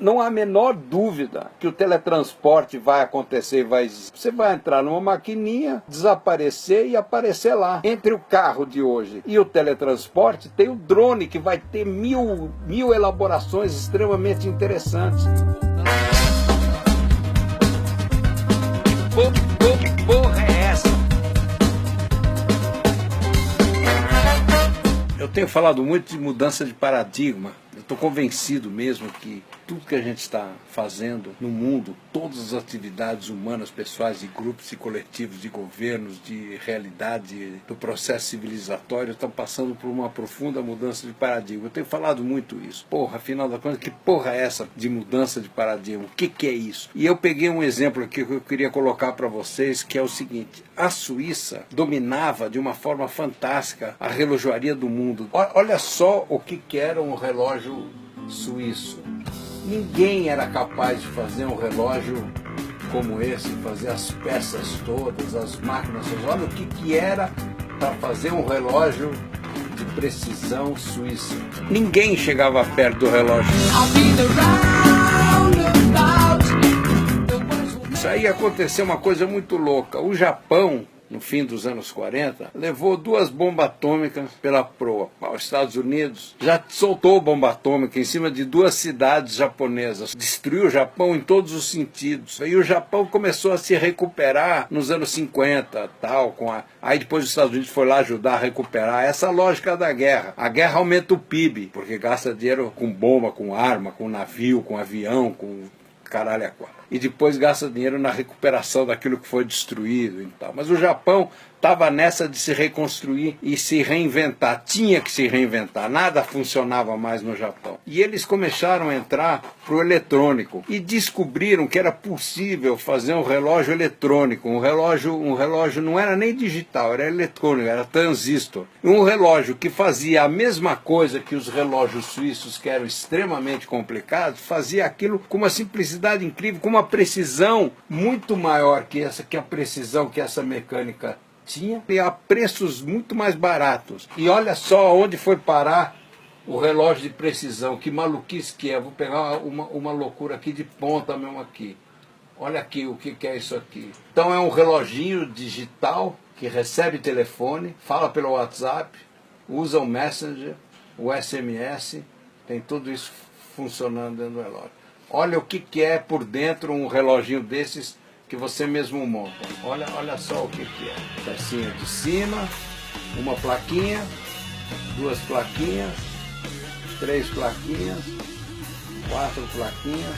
não há a menor dúvida que o teletransporte vai acontecer e vai existir. Você vai entrar numa maquininha, desaparecer e aparecer lá. Entre o carro de hoje e o teletransporte, tem o drone, que vai ter mil elaborações extremamente interessantes. Que porra é essa? Eu tenho falado muito de mudança de paradigma. Eu estou convencido mesmo que tudo que a gente está fazendo no mundo, todas as atividades humanas, pessoais, de grupos e coletivos, de governos, de realidade, do processo civilizatório, estão passando por uma profunda mudança de paradigma. Eu tenho falado muito isso. Porra, afinal da conta, que porra é essa de mudança de paradigma? O que é isso? E eu peguei um exemplo aqui que eu queria colocar para vocês, que é o seguinte: a Suíça dominava de uma forma fantástica a relojoaria do mundo. Olha só o que era um relógio suíço. Ninguém era capaz de fazer um relógio como esse, fazer as peças todas, as máquinas. Olha o que era para fazer um relógio de precisão suíça. Ninguém chegava perto do relógio. Isso aí aconteceu uma coisa muito louca. O Japão, no fim dos anos 40, levou 2 bombas atômicas pela proa. Os Estados Unidos já soltou bomba atômica em cima de 2 cidades japonesas. Destruiu o Japão em todos os sentidos. E o Japão começou a se recuperar nos anos 50, tal, aí depois os Estados Unidos foi lá ajudar a recuperar. Essa lógica da guerra. A guerra aumenta o PIB, porque gasta dinheiro com bomba, com arma, com navio, com avião, com caralho a quatro. E depois gasta dinheiro na recuperação daquilo que foi destruído e tal. Mas o Japão estava nessa de se reconstruir e se reinventar. Tinha que se reinventar. Nada funcionava mais no Japão. E eles começaram a entrar para o eletrônico. E descobriram que era possível fazer um relógio eletrônico. Um relógio não era nem digital, era eletrônico, era transistor. Um relógio que fazia a mesma coisa que os relógios suíços, que eram extremamente complicados, fazia aquilo com uma simplicidade incrível, com uma precisão muito maior que a precisão que essa mecânica tinha, e a preços muito mais baratos. E olha só onde foi parar o relógio de precisão. Que maluquice que é. Vou pegar uma loucura aqui de ponta mesmo aqui. Olha aqui o que é isso aqui. Então é um reloginho digital que recebe telefone, fala pelo WhatsApp, usa o Messenger, o SMS, tem tudo isso funcionando dentro do relógio. Olha o que é por dentro um reloginho desses que você mesmo monta. Olha só o que é. Pecinha de cima, uma plaquinha, 2 plaquinhas, 3 plaquinhas, 4 plaquinhas,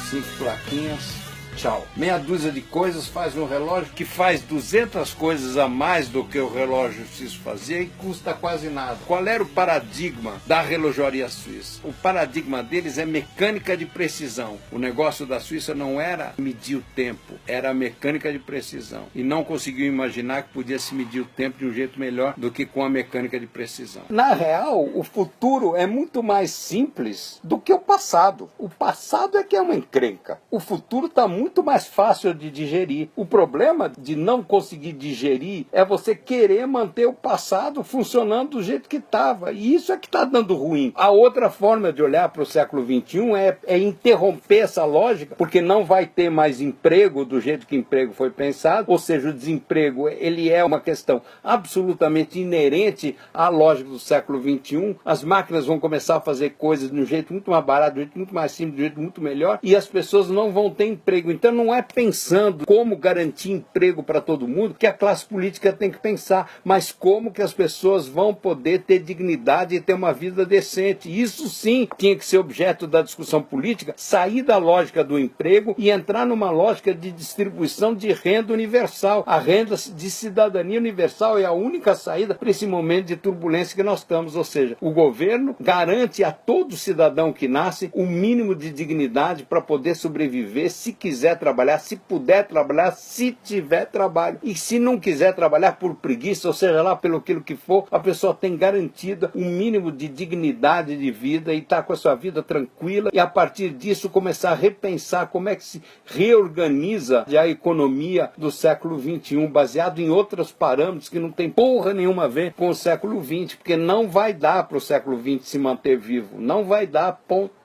5 plaquinhas. Tchau. Meia dúzia de coisas faz um relógio que faz 200 coisas a mais do que o relógio suíço fazia e custa quase nada. Qual era o paradigma da relojoaria suíça? O paradigma deles é mecânica de precisão. O negócio da Suíça não era medir o tempo, era a mecânica de precisão. E não conseguiu imaginar que podia se medir o tempo de um jeito melhor do que com a mecânica de precisão. Na real, o futuro é muito mais simples do que o passado. O passado é que é uma encrenca. O futuro está muito mais fácil de digerir. O problema de não conseguir digerir é você querer manter o passado funcionando do jeito que estava. E isso é que está dando ruim. A outra forma de olhar para o século XXI é interromper essa lógica, porque não vai ter mais emprego do jeito que emprego foi pensado. Ou seja, o desemprego ele é uma questão absolutamente inerente à lógica do século XXI. As máquinas vão começar a fazer coisas de um jeito muito mais barato, de um jeito muito mais simples, de um jeito muito melhor, e as pessoas não vão ter emprego. Então não é pensando como garantir emprego para todo mundo que a classe política tem que pensar, mas como que as pessoas vão poder ter dignidade e ter uma vida decente. Isso sim tinha que ser objeto da discussão política, sair da lógica do emprego e entrar numa lógica de distribuição de renda universal. A renda de cidadania universal é a única saída para esse momento de turbulência que nós estamos. Ou seja, o governo garante a todo cidadão que nasce um mínimo de dignidade para poder sobreviver, se quiser trabalhar, se puder trabalhar, se tiver trabalho. E se não quiser trabalhar por preguiça, ou seja lá pelo aquilo que for, a pessoa tem garantida um mínimo de dignidade de vida e está com a sua vida tranquila, e a partir disso começar a repensar como é que se reorganiza a economia do século XXI, baseado em outros parâmetros que não tem porra nenhuma a ver com o século XX, porque não vai dar para o século XX se manter vivo. Não vai dar, ponto.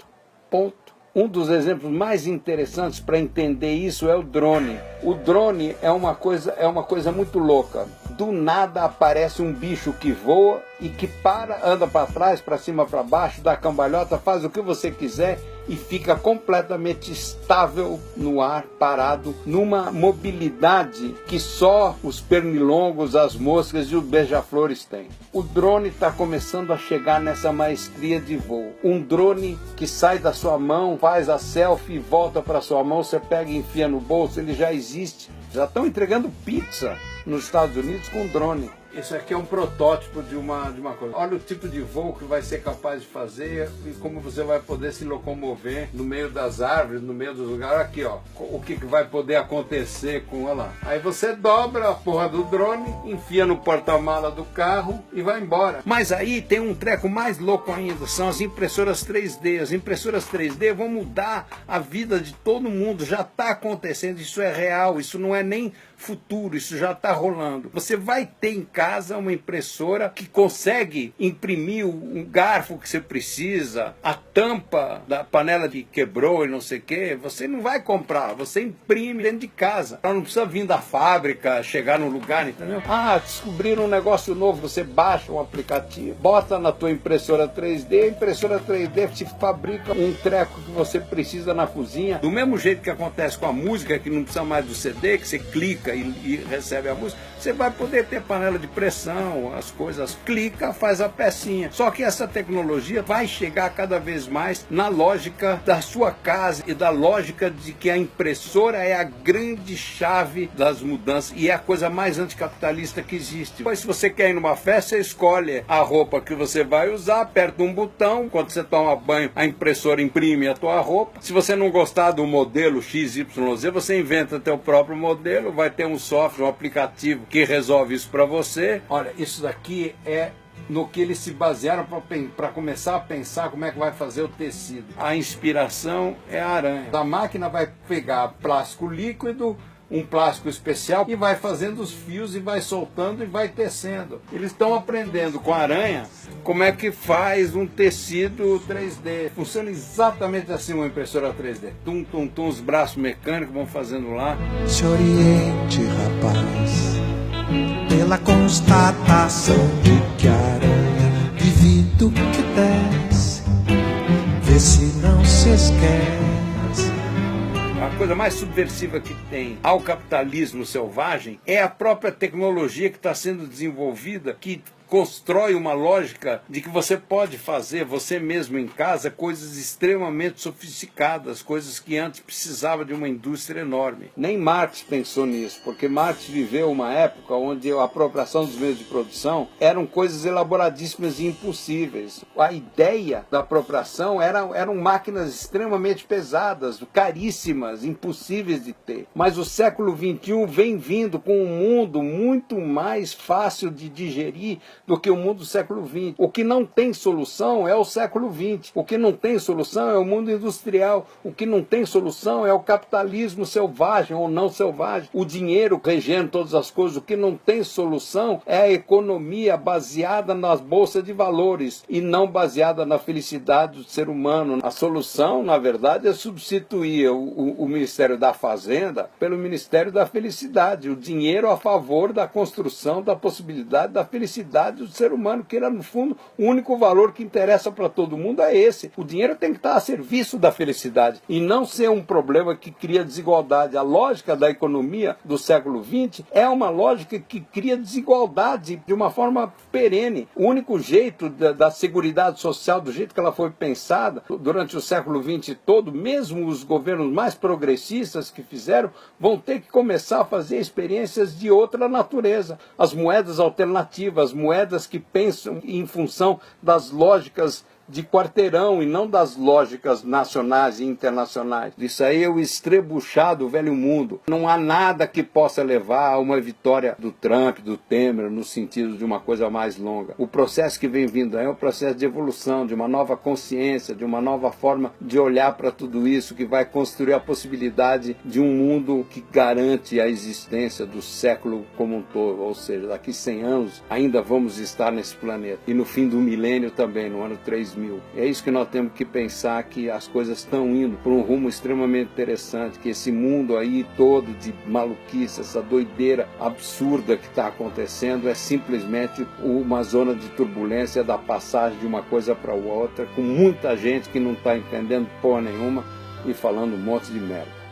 Um dos exemplos mais interessantes para entender isso é o drone. O drone é uma coisa muito louca. Do nada aparece um bicho que voa e que anda para trás, para cima, para baixo, dá cambalhota, faz o que você quiser e fica completamente estável no ar, parado, numa mobilidade que só os pernilongos, as moscas e os beija-flores têm. O drone está começando a chegar nessa maestria de voo. Um drone que sai da sua mão, faz a selfie e volta para sua mão, você pega e enfia no bolso, ele já existe. Já estão entregando pizza nos Estados Unidos com drone. Isso aqui é um protótipo de uma coisa. Olha o tipo de voo que vai ser capaz de fazer e como você vai poder se locomover no meio das árvores, no meio dos lugares. Aqui, ó, o que vai poder acontecer com ela. Aí você dobra a porra do drone, enfia no porta-mala do carro e vai embora. Mas aí tem um treco mais louco ainda, são as impressoras 3D. As impressoras 3D vão mudar a vida de todo mundo, já está acontecendo, isso é real, isso não é nem futuro, isso já está rolando. Você vai ter em casa uma impressora que consegue imprimir um garfo que você precisa, a tampa da panela que quebrou e não sei o que, você não vai comprar, você imprime dentro de casa. Ela não precisa vir da fábrica, chegar no lugar, entendeu? Ah, descobriram um negócio novo, você baixa um aplicativo, bota na tua impressora 3D, a impressora 3D te fabrica um treco que você precisa na cozinha. Do mesmo jeito que acontece com a música, que não precisa mais do CD, que você clica e recebe a música, você vai poder ter panela de pressão, as coisas, clica, faz a pecinha. Só que essa tecnologia vai chegar cada vez mais na lógica da sua casa e da lógica de que a impressora é a grande chave das mudanças e é a coisa mais anticapitalista que existe. Pois se você quer ir numa festa, você escolhe a roupa que você vai usar, aperta um botão, quando você toma banho, a impressora imprime a tua roupa. Se você não gostar do modelo XYZ, você inventa teu próprio modelo, vai ter um software, um aplicativo que resolve isso para você. Olha, isso daqui é no que eles se basearam para começar a pensar como é que vai fazer o tecido. A inspiração é a aranha. A máquina vai pegar plástico líquido, um plástico especial e vai fazendo os fios e vai soltando e vai tecendo. Eles estão aprendendo com a aranha como é que faz um tecido 3D. Funciona exatamente assim uma impressora 3D. Tum, tum, tum, os braços mecânicos vão fazendo lá. Se oriente, rapaz, pela constatação de que a aranha vive do que desce, vê se não se esquece. A coisa mais subversiva que tem ao capitalismo selvagem é a própria tecnologia que está sendo desenvolvida, que constrói uma lógica de que você pode fazer você mesmo em casa coisas extremamente sofisticadas, coisas que antes precisava de uma indústria enorme. Nem Marx pensou nisso, porque Marx viveu uma época onde a apropriação dos meios de produção eram coisas elaboradíssimas e impossíveis. A ideia da apropriação eram máquinas extremamente pesadas, caríssimas, impossíveis de ter. Mas o século XXI vem vindo com um mundo muito mais fácil de digerir do que o mundo do século XX. O que não tem solução é o século XX. O que não tem solução é o mundo industrial. O que não tem solução é o capitalismo selvagem ou não selvagem. O dinheiro regendo todas as coisas. O que não tem solução é a economia baseada nas bolsas de valores e não baseada na felicidade do ser humano. A solução, na verdade, é substituir o Ministério da Fazenda pelo Ministério da Felicidade. O dinheiro a favor da construção da possibilidade da felicidade do ser humano, que era, no fundo, o único valor que interessa para todo mundo é esse. O dinheiro tem que estar a serviço da felicidade e não ser um problema que cria desigualdade. A lógica da economia do século XX é uma lógica que cria desigualdade de uma forma perene. O único jeito da seguridade social, do jeito que ela foi pensada durante o século XX todo, mesmo os governos mais progressistas que fizeram, vão ter que começar a fazer experiências de outra natureza. As moedas alternativas, moedas que pensam em função das lógicas de quarteirão e não das lógicas nacionais e internacionais. Isso aí é o estrebuchar do velho mundo. Não há nada que possa levar a uma vitória do Trump, do Temer, no sentido de uma coisa mais longa. O processo que vem vindo aí é um processo de evolução, de uma nova consciência, de uma nova forma de olhar para tudo isso, que vai construir a possibilidade de um mundo que garante a existência do século como um todo. Ou seja, daqui 100 anos ainda vamos estar nesse planeta. E no fim do milênio também, no ano 3000, 2000. É isso que nós temos que pensar, que as coisas estão indo por um rumo extremamente interessante, que esse mundo aí todo de maluquice, essa doideira absurda que está acontecendo é simplesmente uma zona de turbulência da passagem de uma coisa para outra, com muita gente que não está entendendo porra nenhuma e falando um monte de merda.